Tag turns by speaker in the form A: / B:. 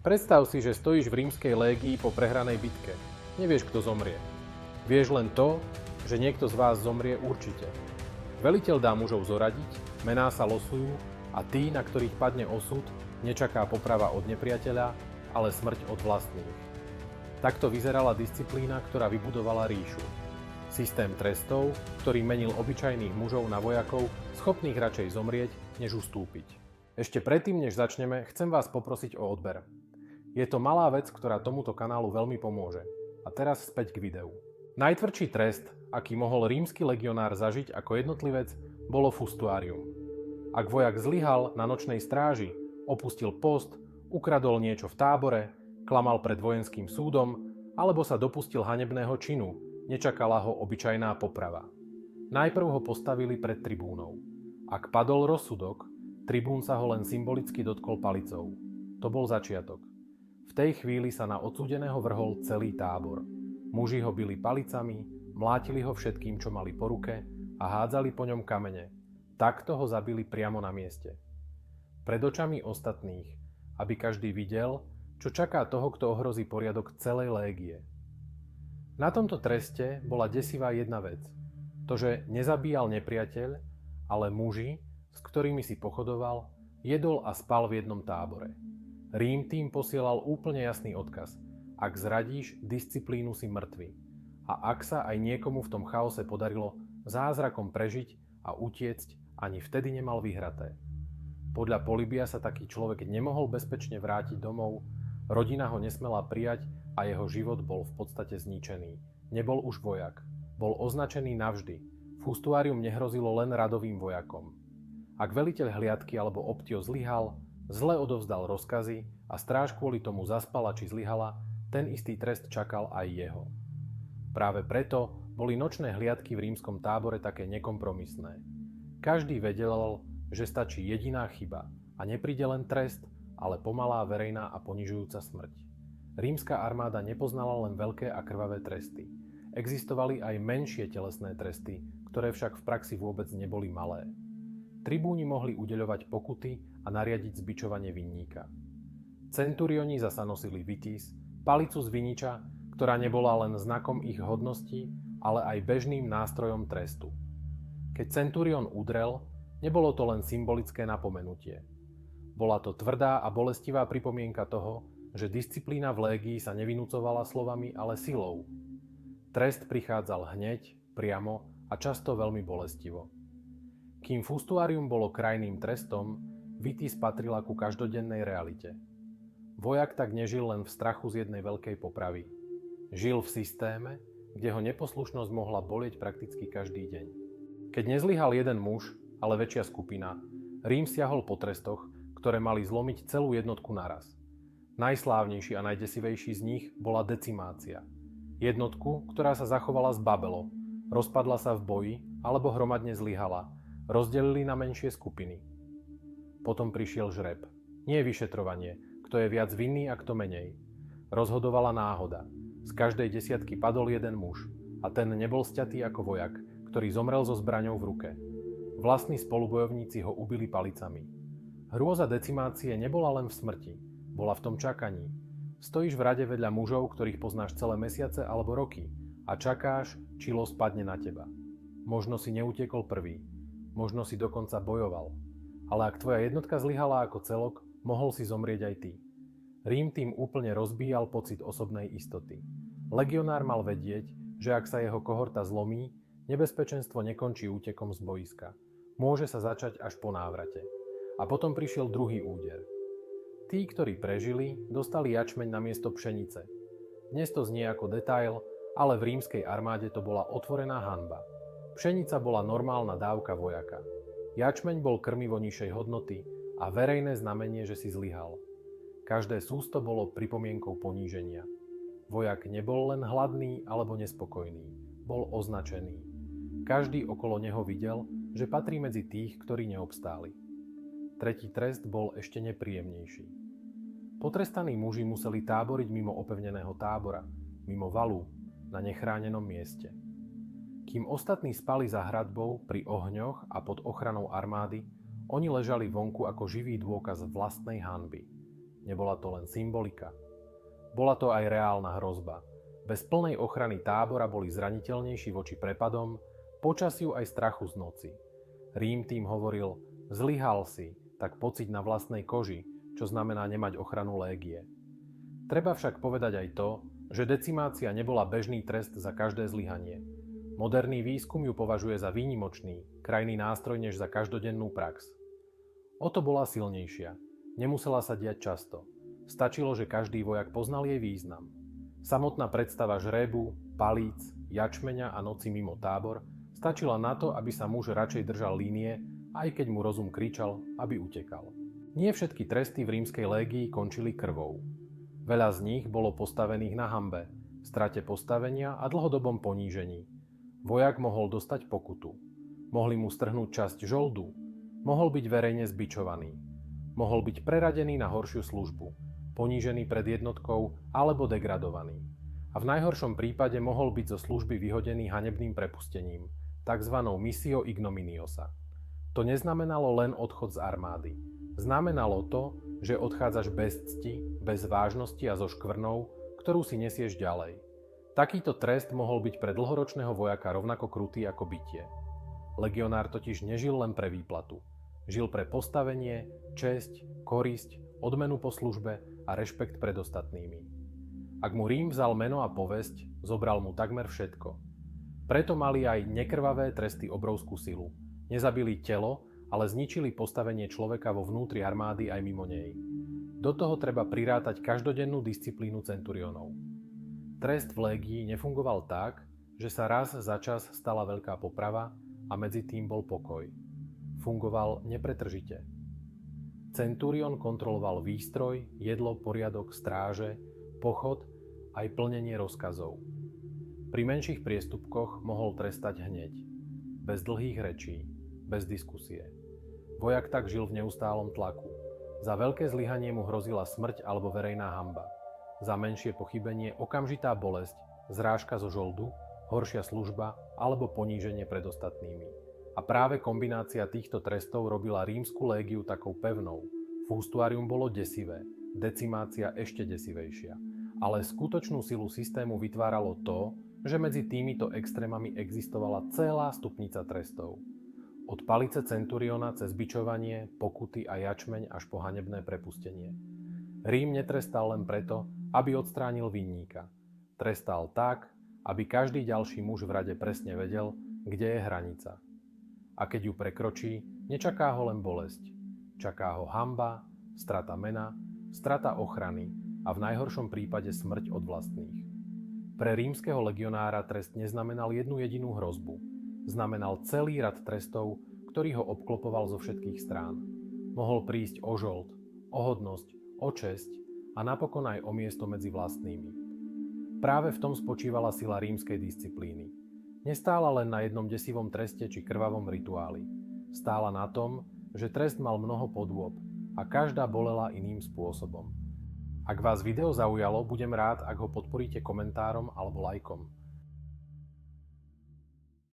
A: Predstav si, že stojíš v rímskej légii po prehranej bitke. Nevieš, kto zomrie. Vieš len to, že niekto z vás zomrie určite. Veliteľ dá mužov zoradiť, mená sa losujú a tí, na ktorých padne osud, nečaká poprava od nepriateľa, ale smrť od vlastných. Takto vyzerala disciplína, ktorá vybudovala ríšu. Systém trestov, ktorý menil obyčajných mužov na vojakov, schopných radšej zomrieť, než ustúpiť. Ešte predtým, než začneme, chcem vás poprosiť o odber. Je to malá vec, ktorá tomuto kanálu veľmi pomôže. A teraz späť k videu. Najtvrdší trest, aký mohol rímsky legionár zažiť ako jednotlivec, bolo fustuarium. Ak vojak zlyhal na nočnej stráži, opustil post, ukradol niečo v tábore, klamal pred vojenským súdom, alebo sa dopustil hanebného činu, nečakala ho obyčajná poprava. Najprv ho postavili pred tribúnou. Ak padol rozsudok, tribún sa ho len symbolicky dotkol palicou. To bol začiatok. V tej chvíli sa na odsúdeného vrhol celý tábor. Muži ho bili palicami, mlátili ho všetkým, čo mali po ruke a hádzali po ňom kamene. Takto ho zabili priamo na mieste. Pred očami ostatných, aby každý videl, čo čaká toho, kto ohrozí poriadok celej légie. Na tomto treste bola desivá jedna vec. To, že nezabíjal nepriateľ, ale muži, s ktorými si pochodoval, jedol a spal v jednom tábore. Rím tým posielal úplne jasný odkaz. Ak zradíš, disciplínu si mŕtvy. A ak sa aj niekomu v tom chaose podarilo zázrakom prežiť a utiecť, ani vtedy nemal vyhraté. Podľa Polybia sa taký človek nemohol bezpečne vrátiť domov, rodina ho nesmela prijať a jeho život bol v podstate zničený. Nebol už vojak. Bol označený navždy. Fustuarium nehrozilo len radovým vojakom. Ak veliteľ hliadky alebo optio zlyhal, zle odovzdal rozkazy a stráž kvôli tomu zaspala či zlyhala, ten istý trest čakal aj jeho. Práve preto boli nočné hliadky v rímskom tábore také nekompromisné. Každý vedel, že stačí jediná chyba a nepríde len trest, ale pomalá, verejná a ponižujúca smrť. Rímska armáda nepoznala len veľké a krvavé tresty. Existovali aj menšie telesné tresty, ktoré však v praxi vôbec neboli malé. Tribúni mohli udeľovať pokuty a nariadiť zbičovanie vinníka. Centurioni zasa nosili vitis, palicu z viniča, ktorá nebola len znakom ich hodnosti, ale aj bežným nástrojom trestu. Keď centurion udrel, nebolo to len symbolické napomenutie. Bola to tvrdá a bolestivá pripomienka toho, že disciplína v légii sa nevinúcovala slovami, ale silou. Trest prichádzal hneď, priamo a často veľmi bolestivo. Kým fustuarium bolo krajným trestom, vitis patrila ku každodennej realite. Vojak tak nežil len v strachu z jednej veľkej popravy. Žil v systéme, kde ho neposlušnosť mohla bolieť prakticky každý deň. Keď nezlyhal jeden muž, ale väčšia skupina, Rím siahol po trestoch, ktoré mali zlomiť celú jednotku naraz. Najslávnejší a najdesivejší z nich bola decimácia. Jednotku, ktorá sa zachovala zbabelo, rozpadla sa v boji alebo hromadne zlyhala, rozdelili na menšie skupiny. Potom prišiel žreb. Nie vyšetrovanie, kto je viac vinný a kto menej. Rozhodovala náhoda. Z každej desiatky padol jeden muž a ten nebol sťatý ako vojak, ktorý zomrel so zbraňou v ruke. Vlastní spolubojovníci ho ubili palicami. Hrôza decimácie nebola len v smrti, bola v tom čakaní. Stojíš v rade vedľa mužov, ktorých poznáš celé mesiace alebo roky a čakáš, či los padne na teba. Možno si neutekol prvý, možno si dokonca bojoval. Ale ak tvoja jednotka zlyhala ako celok, mohol si zomrieť aj ty. Rím tým úplne rozbíjal pocit osobnej istoty. Legionár mal vedieť, že ak sa jeho kohorta zlomí, nebezpečenstvo nekončí útekom z boiska. Môže sa začať až po návrate. A potom prišiel druhý úder. Tí, ktorí prežili, dostali jačmeň namiesto pšenice. Dnes to znie ako detail, ale v rímskej armáde to bola otvorená hanba. Pšenica bola normálna dávka vojaka. Jačmeň bol krmivo nižšej hodnoty a verejné znamenie, že si zlyhal. Každé sústo bolo pripomienkou poníženia. Vojak nebol len hladný alebo nespokojný. Bol označený. Každý okolo neho videl, že patrí medzi tých, ktorí neobstáli. Tretí trest bol ešte nepríjemnejší. Potrestaní muži museli táboriť mimo opevneného tábora, mimo valu, na nechránenom mieste. Kým ostatní spali za hradbou pri ohňoch a pod ochranou armády, oni ležali vonku ako živý dôkaz vlastnej hanby. Nebola to len symbolika. Bola to aj reálna hrozba. Bez plnej ochrany tábora boli zraniteľnejší voči prepadom, počasiu aj strachu z noci. Rím tým hovoril, zlyhal si, tak pociť na vlastnej koži, čo znamená nemať ochranu légie. Treba však povedať aj to, že decimácia nebola bežný trest za každé zlyhanie. Moderný výskum ju považuje za výnimočný, krajný nástroj než za každodennú prax. O to bola silnejšia. Nemusela sa diať často. Stačilo, že každý vojak poznal jej význam. Samotná predstava žrébu, palíc, jačmeňa a noci mimo tábor stačila na to, aby sa muž radšej držal línie, aj keď mu rozum kričal, aby utekal. Nie všetky tresty v rímskej légii končili krvou. Veľa z nich bolo postavených na hanbe, strate postavenia a dlhodobom ponížení. Vojak mohol dostať pokutu. Mohli mu strhnúť časť žoldu. Mohol byť verejne zbičovaný. Mohol byť preradený na horšiu službu, ponížený pred jednotkou alebo degradovaný. A v najhoršom prípade mohol byť zo služby vyhodený hanebným prepustením, takzvanou missio ignominiosa. To neznamenalo len odchod z armády. Znamenalo to, že odchádzaš bez cti, bez vážnosti a so škvrnou, ktorú si nesieš ďalej. Takýto trest mohol byť pre dlhoročného vojaka rovnako krutý ako bitie. Legionár totiž nežil len pre výplatu. Žil pre postavenie, česť, korisť, odmenu po službe a rešpekt pred ostatnými. Ak mu Rím vzal meno a povesť, zobral mu takmer všetko. Preto mali aj nekrvavé tresty obrovskú silu. Nezabili telo, ale zničili postavenie človeka vo vnútri armády aj mimo nej. Do toho treba prirátať každodennú disciplínu centurionov. Trest v légii nefungoval tak, že sa raz za čas stala veľká poprava a medzi tým bol pokoj. Fungoval nepretržite. Centurion kontroloval výstroj, jedlo, poriadok, stráže, pochod aj plnenie rozkazov. Pri menších priestupkoch mohol trestať hneď, bez dlhých rečí, bez diskusie. Vojak tak žil v neustálom tlaku. Za veľké zlyhanie mu hrozila smrť alebo verejná hanba. Za menšie pochybenie okamžitá bolesť, zrážka zo žoldu, horšia služba alebo poníženie pred ostatnými. A práve kombinácia týchto trestov robila rímsku légiu takou pevnou. Fustuarium bolo desivé, decimácia ešte desivejšia. Ale skutočnú silu systému vytváralo to, že medzi týmito extrémami existovala celá stupnica trestov. Od palice centuriona cez bičovanie, pokuty a jačmeň až po hanebné prepustenie. Rím netrestal len preto, aby odstránil vinníka. Trestal tak, aby každý ďalší muž v rade presne vedel, kde je hranica. A keď ju prekročí, nečaká ho len bolesť. Čaká ho hanba, strata mena, strata ochrany a v najhoršom prípade smrť od vlastných. Pre rímskeho legionára trest neznamenal jednu jedinú hrozbu. Znamenal celý rad trestov, ktorý ho obklopoval zo všetkých strán. Mohol prísť o žold, o hodnosť, o česť a napokon aj o miesto medzi vlastnými. Práve v tom spočívala sila rímskej disciplíny. Nestála len na jednom desivom treste či krvavom rituáli. Stála na tom, že trest mal mnoho podôb a každá bolela iným spôsobom. Ak vás video zaujalo, budem rád, ak ho podporíte komentárom alebo lajkom.